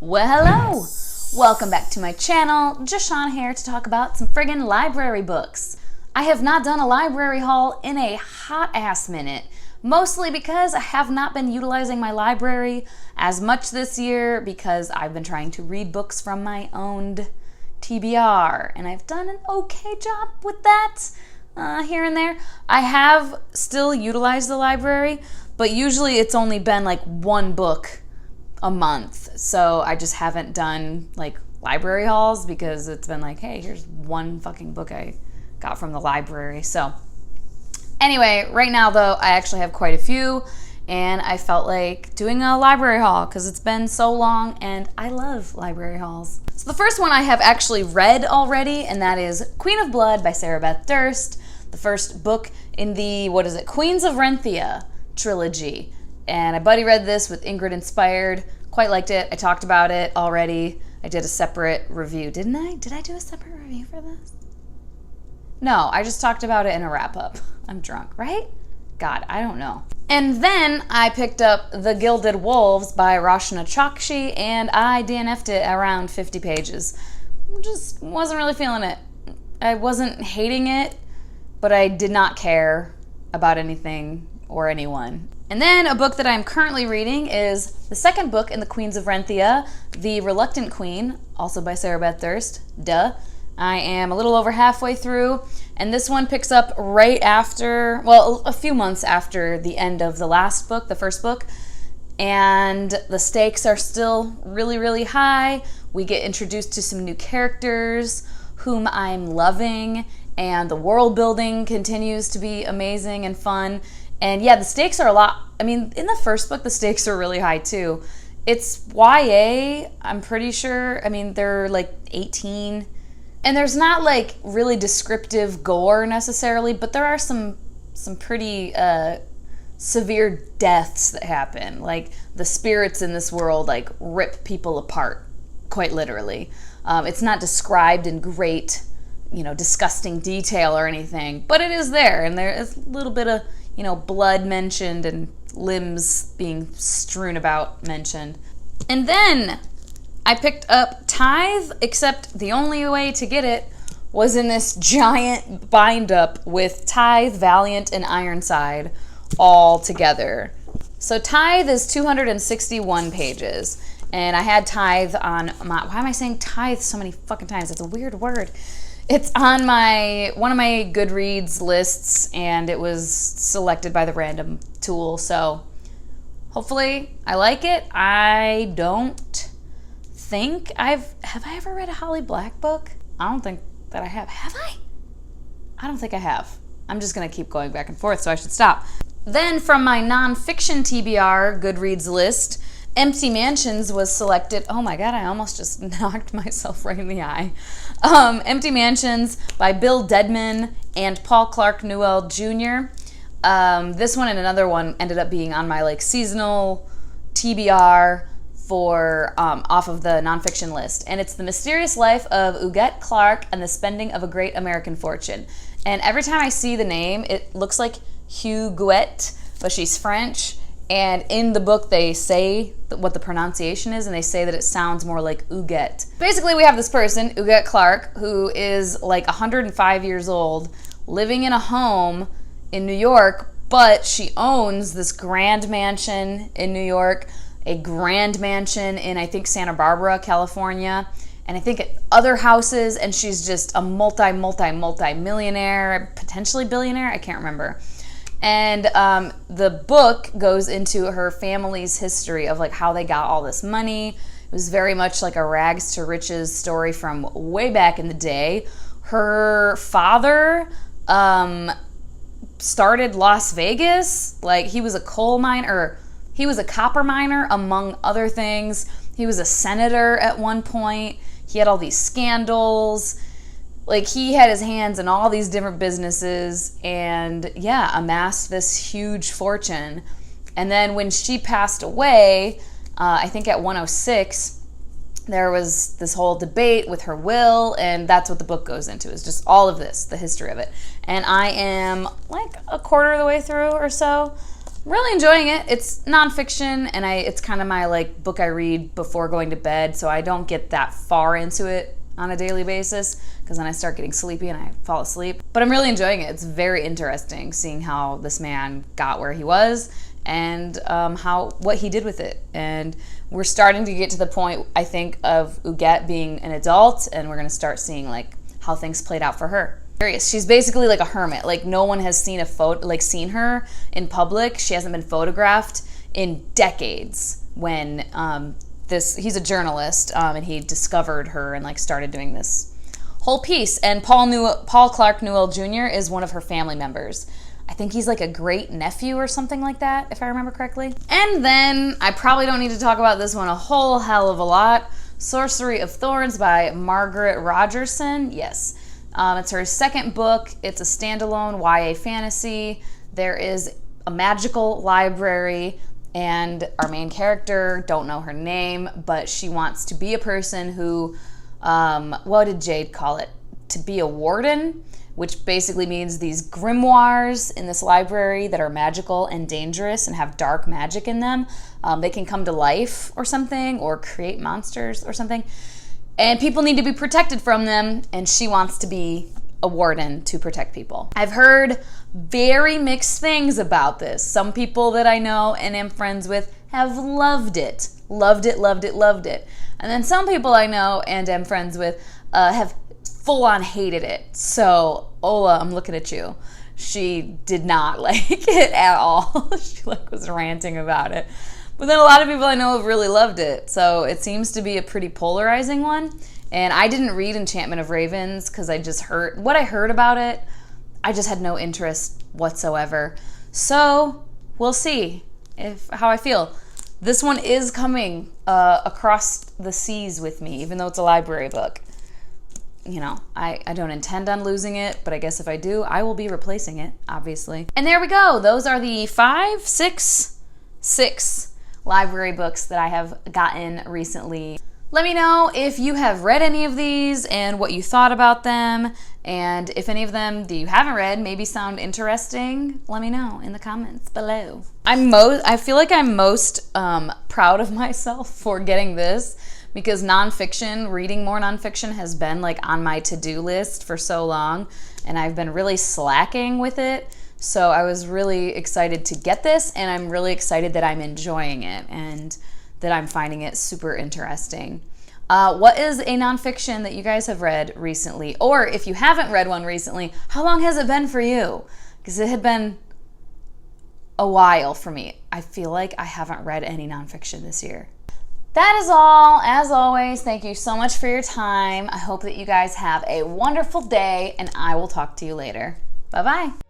Well, hello! Welcome back to my channel. Jashawn here to talk about some friggin' library books. I have not done a library haul in a hot ass minute, mostly because I have not been utilizing my library as much this year because I've been trying to read books from my owned TBR, and I've done an okay job with that here and there. I have still utilized the library, but usually it's only been like one book a month, so I just haven't done like library hauls because it's been like, hey, here's one fucking book I got from the library. So anyway, right now though, I actually have quite a few, and I felt like doing a library haul because it's been so long and I love library hauls. So the first one I have actually read already, and that is Queen of Blood by Sarah Beth Durst, the first book in the, Queens of Ren Thea trilogy. And I buddy read this with Ingrid Inspired, quite liked it. I talked about it already. I did a separate review, didn't I? Did I do a separate review for this? No, I just talked about it in a wrap-up. I'm drunk, right? God, I don't know. And then I picked up The Gilded Wolves by Roshna Chokshi, and I DNF'd it around 50 pages. Just wasn't really feeling it. I wasn't hating it, but I did not care about anything or anyone. And then a book that I'm currently reading is the second book in the Queens of Ren Thea, The Reluctant Queen, also by Sarah Beth Durst. Duh. I am a little over halfway through, and this one picks up right after, well, a few months after the end of the last book, the first book, and the stakes are still really, really high. We get introduced to some new characters whom I'm loving, and the world building continues to be amazing and fun. And yeah, the stakes are a lot. I mean, in the first book, the stakes are really high too. It's YA, I'm pretty sure. I mean, they're like 18. And there's not like really descriptive gore necessarily, but there are some pretty severe deaths that happen. Like the spirits in this world like rip people apart, quite literally. It's not described in great, disgusting detail or anything, but it is there. And there is a little bit of, blood mentioned and limbs being strewn about mentioned. And then I picked up Tithe, except the only way to get it was in this giant bind-up with Tithe, Valiant, and Ironside all together. So Tithe is 261 pages, and I had Tithe on my, why am I saying Tithe so many fucking times? It's a weird word. It's on one of my Goodreads lists, and it was selected by the random tool, so hopefully I like it. I don't think have I ever read a Holly Black book? I don't think that I have. Have I? I don't think I have. I'm just gonna keep going back and forth, so I should stop. Then from my nonfiction TBR Goodreads list, Empty Mansions was selected. Oh my God, I almost just knocked myself right in the eye. Empty Mansions by Bill Dedman and Paul Clark Newell Jr. This one and another one ended up being on my seasonal TBR for off of the nonfiction list. And it's The Mysterious Life of Huguette Clark and the Spending of a Great American Fortune. And every time I see the name, it looks like Huguette, but she's French. And in the book, they say what the pronunciation is, and they say that it sounds more like Huguette. Basically, we have this person, Huguette Clark, who is like 105 years old, living in a home in New York, but she owns this grand mansion in New York, a grand mansion in, I think, Santa Barbara, California, and I think other houses, and she's just a multi-millionaire, potentially billionaire, I can't remember. And the book goes into her family's history of how they got all this money. It was very much like a rags to riches story from way back in the day. Her father started Las Vegas. He was a coal miner, he was a copper miner, among other things. He was a senator at one point. He had all these scandals. He had his hands in all these different businesses and, yeah, amassed this huge fortune. And then when she passed away, I think at 106, there was this whole debate with her will, and that's what the book goes into, is just all of this, the history of it. And I am a quarter of the way through or so. really enjoying it. It's nonfiction, and it's kind of my like book I read before going to bed, so I don't get that far into it on a daily basis because then I start getting sleepy and I fall asleep. But I'm really enjoying it. It's very interesting seeing how this man got where he was and what he did with it. And we're starting to get to the point, I think, of Huguette being an adult, and we're going to start seeing like how things played out for her. She's basically like a hermit. Like no one has seen seen her in public. She hasn't been photographed in decades. When he's a journalist, and he discovered her and like started doing this whole piece. And Paul Clark Newell Jr. is one of her family members. I think he's like a great nephew or something like that, if I remember correctly. And then I probably don't need to talk about this one a whole hell of a lot. Sorcery of Thorns by Margaret Rogerson. Yes. It's her second book. It's a standalone YA fantasy. There is a magical library, and our main character, don't know her name, but she wants to be a person who, what did Jade call it? To be a warden, which basically means these grimoires in this library that are magical and dangerous and have dark magic in them. They can come to life or something, or create monsters or something. And people need to be protected from them, and she wants to be a warden to protect people. I've heard very mixed things about this. Some people that I know and am friends with have loved it. Loved it, loved it, loved it. And then some people I know and am friends with have full-on hated it. So, Ola, I'm looking at you. She did not like it at all. She was ranting about it. But then a lot of people I know have really loved it. So it seems to be a pretty polarizing one. And I didn't read Enchantment of Ravens because I just heard what I heard about it. I just had no interest whatsoever. So we'll see how I feel. This one is coming across the seas with me, even though it's a library book. You know, I don't intend on losing it, but I guess if I do, I will be replacing it, obviously. And there we go. Those are the six library books that I have gotten recently. Let me know if you have read any of these and what you thought about them, and if any of them that you haven't read maybe sound interesting, let me know in the comments below. I feel like I'm most proud of myself for getting this, because reading more nonfiction has been like on my to-do list for so long, and I've been really slacking with it. So I was really excited to get this, and I'm really excited that I'm enjoying it and that I'm finding it super interesting. What is a nonfiction that you guys have read recently? Or if you haven't read one recently, how long has it been for you? Because it had been a while for me. I feel like I haven't read any nonfiction this year. That is all. As always, thank you so much for your time. I hope that you guys have a wonderful day, and I will talk to you later. Bye-bye.